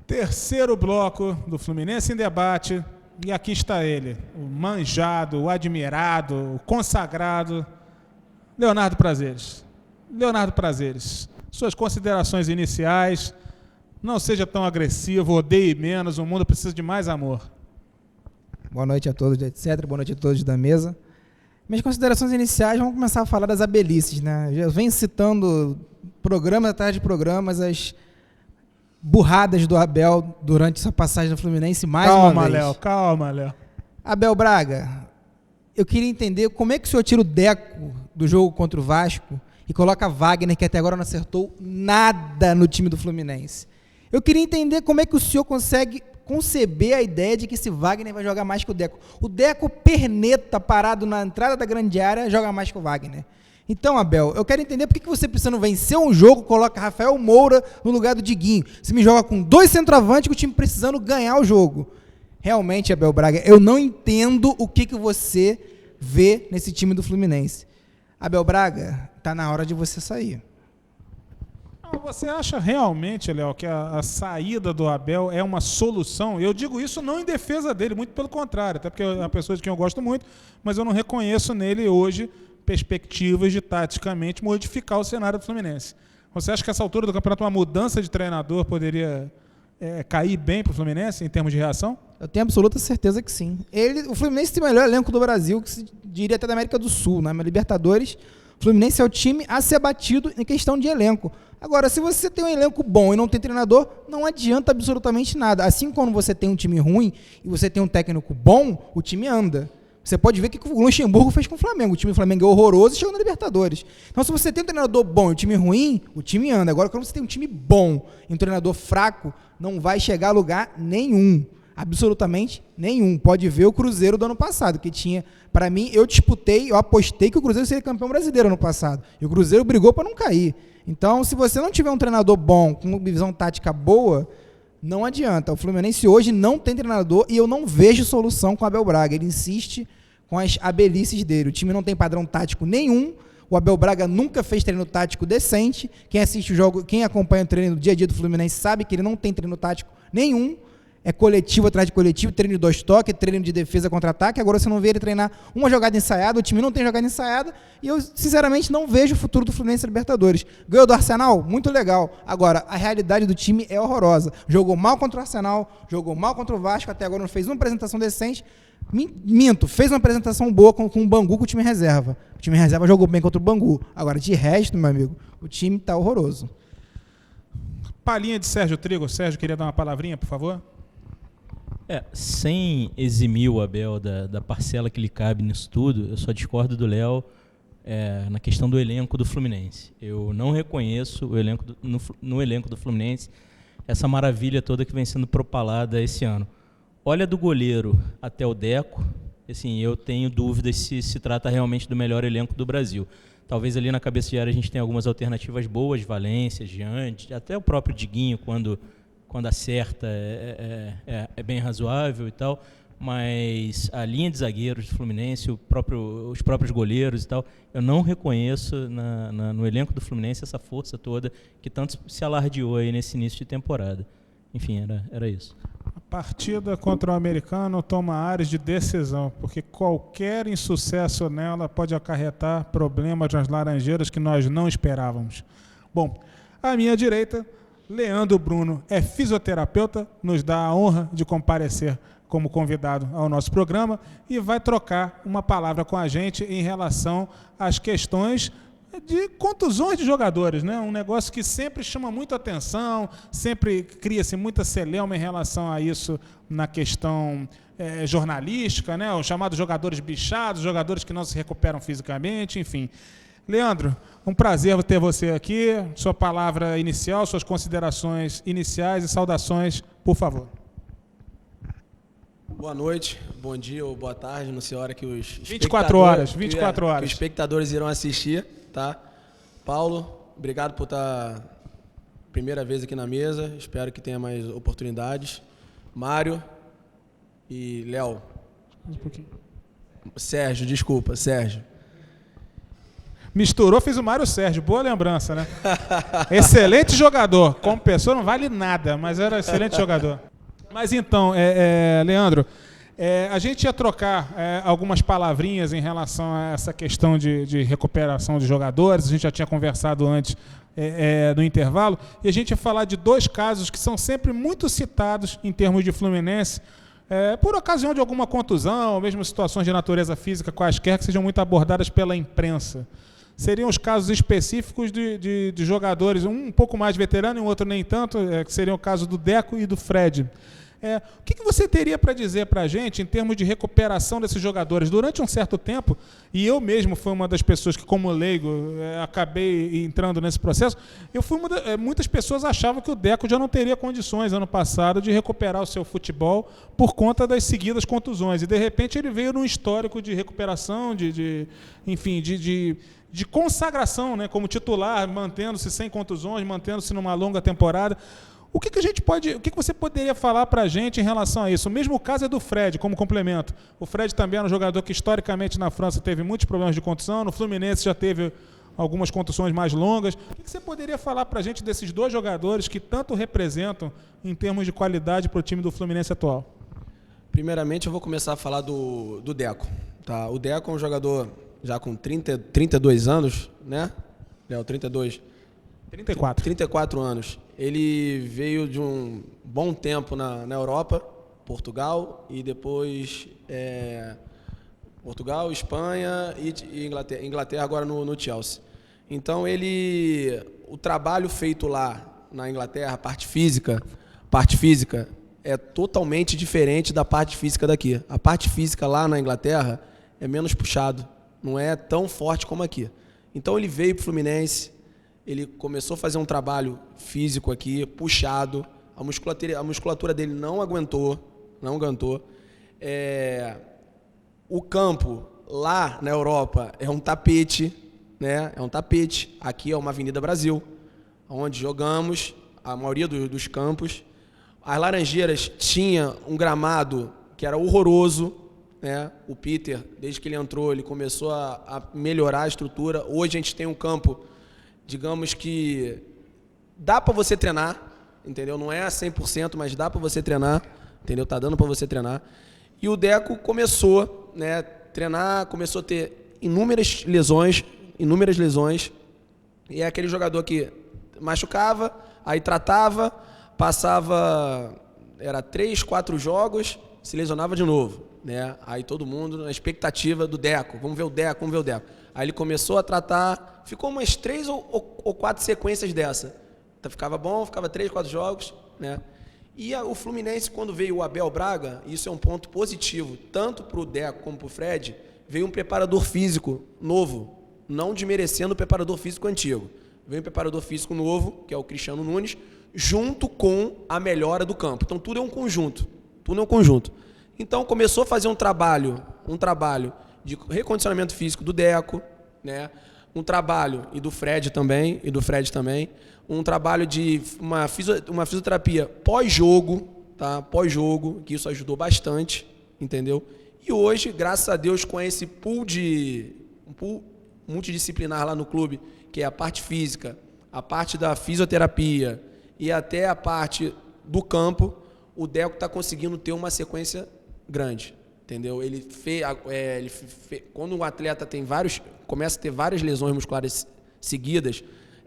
Terceiro bloco do Fluminense em debate. E aqui está ele, o manjado, o admirado, o consagrado, Leonardo Prazeres. Leonardo Prazeres, suas considerações iniciais. Não seja tão agressivo, odeie menos, o mundo precisa de mais amor. Boa noite a todos, etc. Boa noite a todos da mesa. Minhas considerações iniciais, vamos começar a falar das abelices, né? Eu venho citando programa atrás de programas as burradas do Abel durante essa passagem do Fluminense mais uma vez. Calma, Léo. Abel Braga, eu queria entender como é que o senhor tira o Deco do jogo contra o Vasco e coloca Wagner, que até agora não acertou nada no time do Fluminense. Eu queria entender como é que o senhor consegue conceber a ideia de que esse Wagner vai jogar mais que o Deco. O Deco perneta parado na entrada da grande área joga mais que o Wagner. Então, Abel, eu quero entender por que você, precisando vencer um jogo, coloca Rafael Moura no lugar do Diguinho. Você me joga com 2 centroavantes com o time precisando ganhar o jogo. Realmente, Abel Braga, eu não entendo o que você vê nesse time do Fluminense. Abel Braga, está na hora de você sair. Você acha realmente, Léo, que a saída do Abel é uma solução? Eu digo isso não em defesa dele, muito pelo contrário, até porque é uma pessoa de quem eu gosto muito, mas eu não reconheço nele hoje perspectivas de taticamente modificar o cenário do Fluminense. Você acha que essa altura do campeonato uma mudança de treinador poderia cair bem para o Fluminense em termos de reação? Eu tenho absoluta certeza que sim. O Fluminense tem o melhor elenco do Brasil, que se diria até da América do Sul, né? Libertadores. O Fluminense é o time a ser batido em questão de elenco. Agora, se você tem um elenco bom e não tem treinador, não adianta absolutamente nada. Assim como você tem um time ruim e você tem um técnico bom, o time anda. Você pode ver o que o Luxemburgo fez com o Flamengo. O time do Flamengo é horroroso e chegou na Libertadores. Então, se você tem um treinador bom e um time ruim, o time anda. Agora, quando você tem um time bom e um treinador fraco, não vai chegar a lugar nenhum. Absolutamente nenhum. Pode ver o Cruzeiro do ano passado, que tinha, para mim, eu apostei que o Cruzeiro seria campeão brasileiro ano passado. E o Cruzeiro brigou para não cair. Então, se você não tiver um treinador bom, com uma visão tática boa, não adianta. O Fluminense hoje não tem treinador e eu não vejo solução com o Abel Braga. Ele insiste com as abelices dele. O time não tem padrão tático nenhum. O Abel Braga nunca fez treino tático decente. Quem assiste o jogo, quem acompanha o treino do dia a dia do Fluminense sabe que ele não tem treino tático nenhum. É coletivo atrás de coletivo, treino de 2 toques, treino de defesa contra-ataque. Agora você não vê ele treinar uma jogada ensaiada, o time não tem jogada ensaiada, e eu, sinceramente, não vejo o futuro do Fluminense na Libertadores. Ganhou do Arsenal? Muito legal. Agora, a realidade do time é horrorosa. Jogou mal contra o Arsenal, jogou mal contra o Vasco, até agora não fez uma apresentação decente. Minto, fez uma apresentação boa com o Bangu, com o time reserva. O time reserva jogou bem contra o Bangu. Agora, de resto, meu amigo, o time está horroroso. Palhinha de Sérgio Trigo. Sérgio, queria dar uma palavrinha, por favor? Sem eximir o Abel da parcela que lhe cabe nisso tudo, eu só discordo do Léo na questão do elenco do Fluminense. Eu não reconheço no elenco do Fluminense essa maravilha toda que vem sendo propalada esse ano. Olha do goleiro até o Deco, assim, eu tenho dúvidas se trata realmente do melhor elenco do Brasil. Talvez ali na cabeça de área a gente tenha algumas alternativas boas, Valência, Giante, até o próprio Diguinho, quando acerta, é bem razoável e tal, mas a linha de zagueiros do Fluminense, os próprios goleiros e tal, eu não reconheço no elenco do Fluminense essa força toda que tanto se alardeou aí nesse início de temporada. Enfim, era isso. A partida contra o Americano toma áreas de decisão, porque qualquer insucesso nela pode acarretar problemas nas Laranjeiras que nós não esperávamos. Bom, à minha direita, Leandro Bruno é fisioterapeuta, nos dá a honra de comparecer como convidado ao nosso programa e vai trocar uma palavra com a gente em relação às questões de contusões de jogadores, né? Um negócio que sempre chama muita atenção, sempre cria-se muita celeuma em relação a isso na questão jornalística, né? Os chamados jogadores bichados, jogadores que não se recuperam fisicamente, enfim. Leandro, um prazer ter você aqui. Sua palavra inicial, suas considerações iniciais e saudações, por favor. Boa noite, bom dia ou boa tarde, não sei a hora que os 24 horas. Que os espectadores irão assistir, tá? Paulo, obrigado por estar primeira vez aqui na mesa, espero que tenha mais oportunidades. Mário e Léo. Um pouquinho. Sérgio, desculpa, Sérgio. Misturou, fez o Mário Sérgio. Boa lembrança, né? Excelente jogador. Como pessoa não vale nada, mas era excelente jogador. Mas então, Leandro, a gente ia trocar algumas palavrinhas em relação a essa questão de recuperação de jogadores. A gente já tinha conversado antes no intervalo. E a gente ia falar de 2 casos que são sempre muito citados em termos de Fluminense, por ocasião de alguma contusão, ou mesmo situações de natureza física quaisquer que sejam muito abordadas pela imprensa. Seriam os casos específicos de jogadores, um pouco mais veterano e um outro nem tanto, que seriam o caso do Deco e do Fred. O que você teria para dizer para a gente em termos de recuperação desses jogadores? Durante um certo tempo, e eu mesmo fui uma das pessoas que, como leigo, acabei entrando nesse processo, muitas pessoas achavam que o Deco já não teria condições, ano passado, de recuperar o seu futebol por conta das seguidas contusões. E, de repente, ele veio num histórico de recuperação, de consagração, né, como titular, mantendo-se sem contusões, mantendo-se numa longa temporada. O que você poderia falar para a gente em relação a isso? O mesmo caso é do Fred, como complemento. O Fred também era um jogador que, historicamente, na França teve muitos problemas de contusão. No Fluminense já teve algumas contusões mais longas. O que você poderia falar para a gente desses 2 jogadores que tanto representam em termos de qualidade para o time do Fluminense atual? Primeiramente, eu vou começar a falar do Deco. Tá? O Deco é um jogador já com 32 anos, né? 34 anos. Ele veio de um bom tempo na Europa, Portugal, e depois Portugal, Espanha e Inglaterra agora no Chelsea. Então o trabalho feito lá na Inglaterra, a parte física é totalmente diferente da parte física daqui. A parte física lá na Inglaterra é menos puxado, não é tão forte como aqui. Então ele veio para o Fluminense, ele começou a fazer um trabalho físico aqui, puxado, a musculatura dele não aguentou. O campo lá na Europa é um tapete, né? Aqui é uma Avenida Brasil, onde jogamos a maioria dos campos. As Laranjeiras tinha um gramado que era horroroso, né? O Peter, desde que ele entrou, ele começou a melhorar a estrutura. Hoje a gente tem um campo, digamos que dá para você treinar, entendeu? Não é 100%, mas dá para você treinar, entendeu? Tá dando para você treinar. E o Deco começou, né, treinar, começou a ter inúmeras lesões, e é aquele jogador que machucava, aí tratava, passava, era 3, 4 jogos, se lesionava de novo, né? Aí todo mundo na expectativa do Deco, vamos ver o Deco. Aí ele começou a tratar, ficou umas 3 ou 4 sequências dessa. Ficava bom, ficava 3, 4 jogos, né? E o Fluminense, quando veio o Abel Braga, isso é um ponto positivo, tanto para o Deco como para o Fred, veio um preparador físico novo, não desmerecendo o preparador físico antigo. Veio um preparador físico novo, que é o Cristiano Nunes, junto com a melhora do campo. Então tudo é um conjunto. Então começou a fazer um trabalho de recondicionamento físico do Deco, né? Um trabalho, e do Fred também, um trabalho de uma fisioterapia pós-jogo, tá? Pós-jogo, que isso ajudou bastante, entendeu? E hoje, graças a Deus, com esse pool multidisciplinar lá no clube, que é a parte física, a parte da fisioterapia e até a parte do campo, o Deco está conseguindo ter uma sequência grande, entendeu? Quando um atleta começa a ter várias lesões musculares seguidas,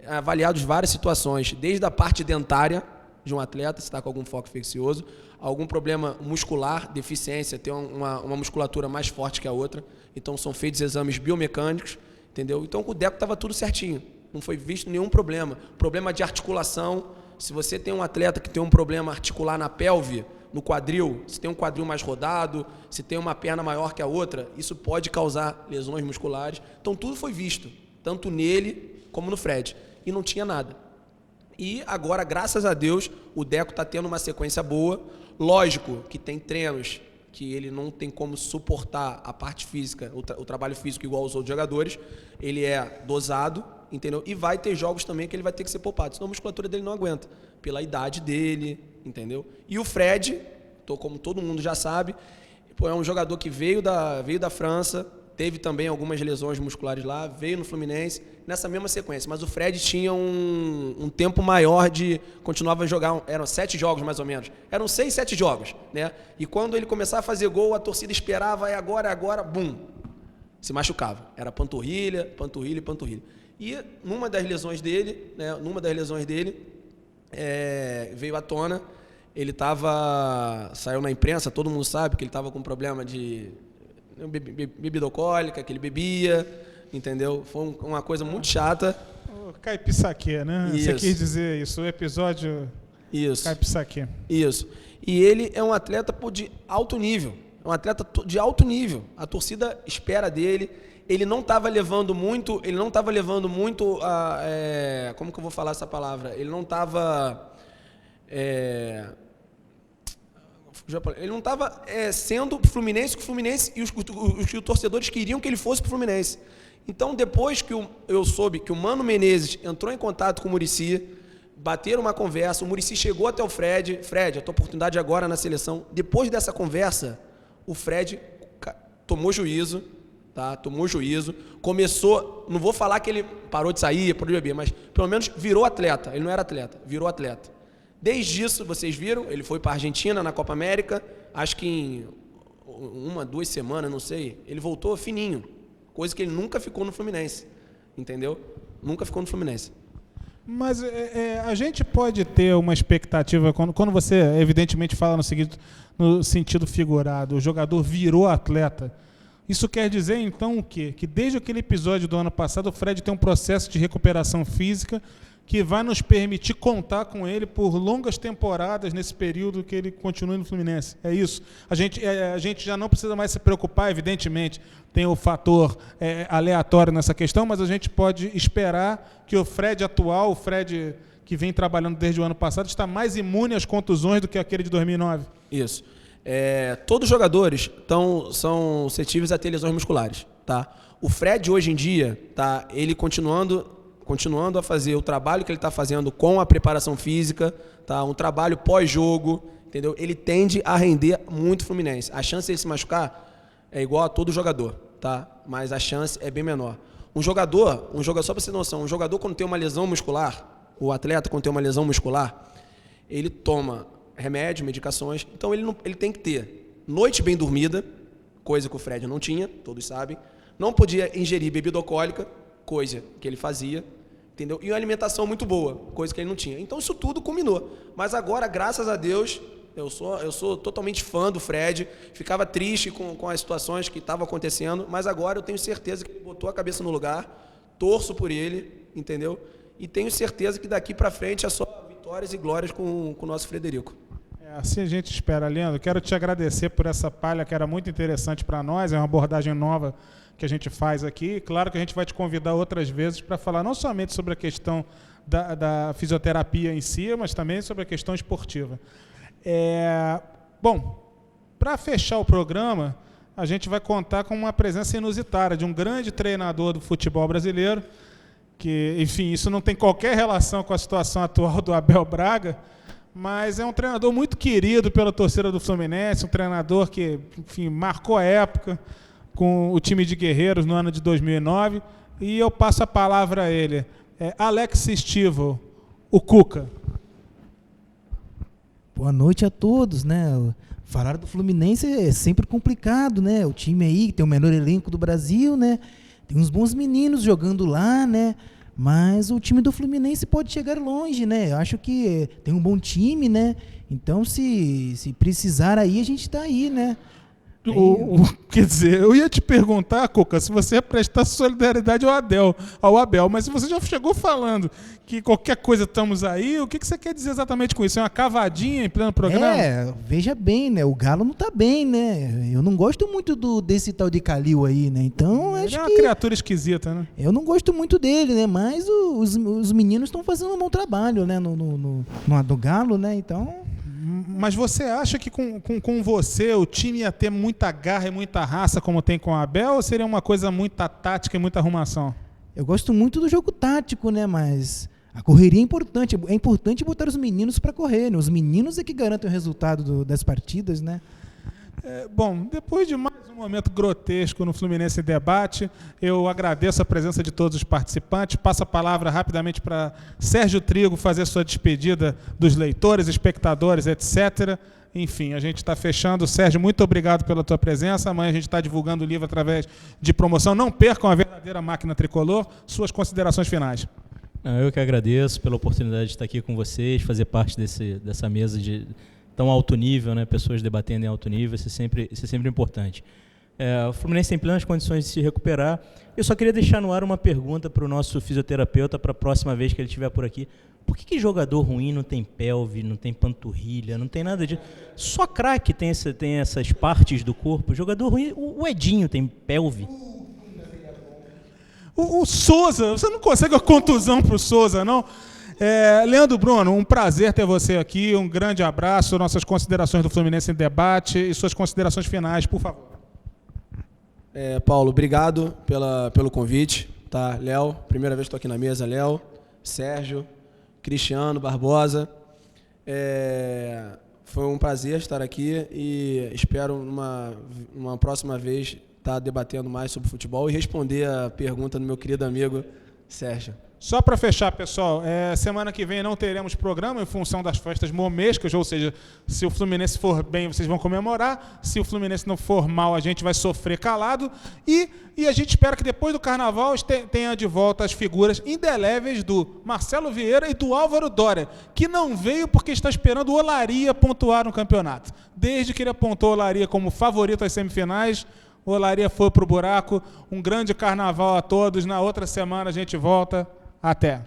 avaliados várias situações, desde a parte dentária de um atleta, se está com algum foco infeccioso, algum problema muscular, deficiência, ter uma musculatura mais forte que a outra. Então são feitos exames biomecânicos, entendeu? Então com o Deco estava tudo certinho, não foi visto nenhum problema. Problema de articulação, se você tem um atleta que tem um problema articular na pelve, no quadril, se tem um quadril mais rodado, se tem uma perna maior que a outra, isso pode causar lesões musculares. Então tudo foi visto, tanto nele como no Fred, e não tinha nada. E agora, graças a Deus, o Deco está tendo uma sequência boa. Lógico que tem treinos que ele não tem como suportar a parte física, o trabalho físico igual aos outros jogadores, ele é dosado, entendeu? E vai ter jogos também que ele vai ter que ser poupado, senão a musculatura dele não aguenta, pela idade dele, entendeu? E o Fred, como todo mundo já sabe, é um jogador que veio da França, teve também algumas lesões musculares lá, veio no Fluminense nessa mesma sequência, mas o Fred tinha um tempo maior continuava a jogar, eram 7 jogos mais ou menos, eram 6, 7 jogos, né? E quando ele começava a fazer gol, a torcida esperava, é agora, bum, se machucava, era panturrilha, e numa das lesões dele, veio à tona, ele saiu na imprensa, todo mundo sabe que ele estava com problema de bebida alcoólica, que ele bebia, entendeu? Foi uma coisa muito chata. O Caipsaque, né? Isso. Você quis dizer isso, o episódio Caipsaque. Isso. E ele é um atleta de alto nível, a torcida espera dele. Ele não estava levando muito como que eu vou falar essa palavra? Ele não estava sendo Fluminense, que o Fluminense e os torcedores queriam que ele fosse para o Fluminense. Então, depois que eu soube que o Mano Menezes entrou em contato com o Muricy, bateram uma conversa, o Muricy chegou até o Fred, a tua oportunidade agora na seleção. Depois dessa conversa, o Fred tomou juízo, tá? Começou, não vou falar que ele parou de sair, parou de beber, mas pelo menos virou atleta. Ele não era atleta, virou atleta. Desde isso, vocês viram, ele foi para a Argentina na Copa América, acho que em 1, 2 semanas, não sei, ele voltou fininho, coisa que ele nunca ficou no Fluminense, entendeu? Nunca ficou no Fluminense. Mas a gente pode ter uma expectativa, quando você evidentemente fala no sentido figurado, o jogador virou atleta, isso quer dizer então o quê? Que desde aquele episódio do ano passado, o Fred tem um processo de recuperação física que vai nos permitir contar com ele por longas temporadas nesse período que ele continue no Fluminense. É isso. A gente já não precisa mais se preocupar, evidentemente, tem o fator aleatório nessa questão, mas a gente pode esperar que o Fred atual, o Fred que vem trabalhando desde o ano passado, está mais imune às contusões do que aquele de 2009. Isso. Todos os jogadores são suscetíveis a ter lesões musculares. Tá? O Fred, hoje em dia, tá, ele continuando a fazer o trabalho que ele está fazendo com a preparação física, tá? Um trabalho pós-jogo, entendeu? Ele tende a render muito Fluminense. A chance de ele se machucar é igual a todo jogador, tá? Mas a chance é bem menor. Um jogador, só para você ter noção, um jogador quando tem uma lesão muscular, o atleta quando tem uma lesão muscular, ele toma remédio, medicações, então ele tem que ter noite bem dormida, coisa que o Fred não tinha, todos sabem, não podia ingerir bebida alcoólica, coisa que ele fazia, entendeu? E uma alimentação muito boa, coisa que ele não tinha. Então isso tudo culminou. Mas agora, graças a Deus, eu sou totalmente fã do Fred, ficava triste com as situações que estavam acontecendo, mas agora eu tenho certeza que ele botou a cabeça no lugar, torço por ele, entendeu? E tenho certeza que daqui para frente é só vitórias e glórias com o nosso Frederico. Assim a gente espera, Leandro. Quero te agradecer por essa palha que era muito interessante para nós, é uma abordagem nova que a gente faz aqui. Claro que a gente vai te convidar outras vezes para falar não somente sobre a questão da fisioterapia em si, mas também sobre a questão esportiva. Bom, para fechar o programa, a gente vai contar com uma presença inusitada de um grande treinador do futebol brasileiro, que, enfim, isso não tem qualquer relação com a situação atual do Abel Braga, mas é um treinador muito querido pela torcida do Fluminense, um treinador que, enfim, marcou a época com o time de Guerreiros no ano de 2009, e eu passo a palavra a ele. Alex Stivo, o Cuca. Boa noite a todos, né? Falar do Fluminense é sempre complicado, né? O time aí tem o melhor elenco do Brasil, né? Tem uns bons meninos jogando lá, né? Mas o time do Fluminense pode chegar longe, né? Eu acho que tem um bom time, né? Então, se precisar aí, a gente está aí, né? Quer dizer, eu ia te perguntar, Cuca, se você ia prestar solidariedade ao Abel, mas se você já chegou falando que qualquer coisa estamos aí, o que você quer dizer exatamente com isso? É uma cavadinha em pleno programa? Veja bem, né? O Galo não tá bem, né? Eu não gosto muito desse tal de Calil aí, né? Então, ele é uma criatura esquisita, né? Eu não gosto muito dele, né? Mas os meninos estão fazendo um bom trabalho, né? No Galo, né? Então... Mas você acha que com você o time ia ter muita garra e muita raça como tem com o Abel, ou seria uma coisa muita tática e muita arrumação? Eu gosto muito do jogo tático, né? Mas a correria é importante. É importante botar os meninos para correr, né? Os meninos é que garantem o resultado das partidas, né? Bom, depois de mais Um momento grotesco no Fluminense em Debate. Eu agradeço a presença de todos os participantes. Passo a palavra rapidamente para Sérgio Trigo fazer sua despedida dos leitores, espectadores, etc. Enfim, a gente está fechando. Sérgio, muito obrigado pela tua presença. Amanhã a gente está divulgando o livro através de promoção. Não percam a verdadeira máquina tricolor. Suas considerações finais. Eu que agradeço pela oportunidade de estar aqui com vocês, fazer parte dessa mesa de tão alto nível, né? Pessoas debatendo em alto nível, isso é sempre importante. O Fluminense tem plenas condições de se recuperar. Eu só queria deixar no ar uma pergunta para o nosso fisioterapeuta para a próxima vez que ele estiver por aqui. Por que jogador ruim não tem pelve, não tem panturrilha, não tem nada disso? Só craque tem essas partes do corpo. Jogador ruim, o Edinho tem pelve. O Souza, você não consegue uma contusão para o Souza, não? Leandro Bruno, um prazer ter você aqui, um grande abraço, nossas considerações do Fluminense em Debate e suas considerações finais, por favor. Paulo, obrigado pelo convite, tá? Léo, primeira vez que estou aqui na mesa, Léo, Sérgio, Cristiano, Barbosa. Foi um prazer estar aqui e espero uma próxima vez estar debatendo mais sobre futebol e responder a pergunta do meu querido amigo Sérgio. Só para fechar, pessoal, semana que vem não teremos programa em função das festas momescas, ou seja, se o Fluminense for bem, vocês vão comemorar, se o Fluminense não for mal, a gente vai sofrer calado, e a gente espera que depois do Carnaval tenha de volta as figuras indeléveis do Marcelo Vieira e do Álvaro Dória, que não veio porque está esperando o Olaria pontuar no campeonato. Desde que ele apontou o Olaria como favorito às semifinais, o Olaria foi para o buraco. Um grande Carnaval a todos, na outra semana a gente volta. Até.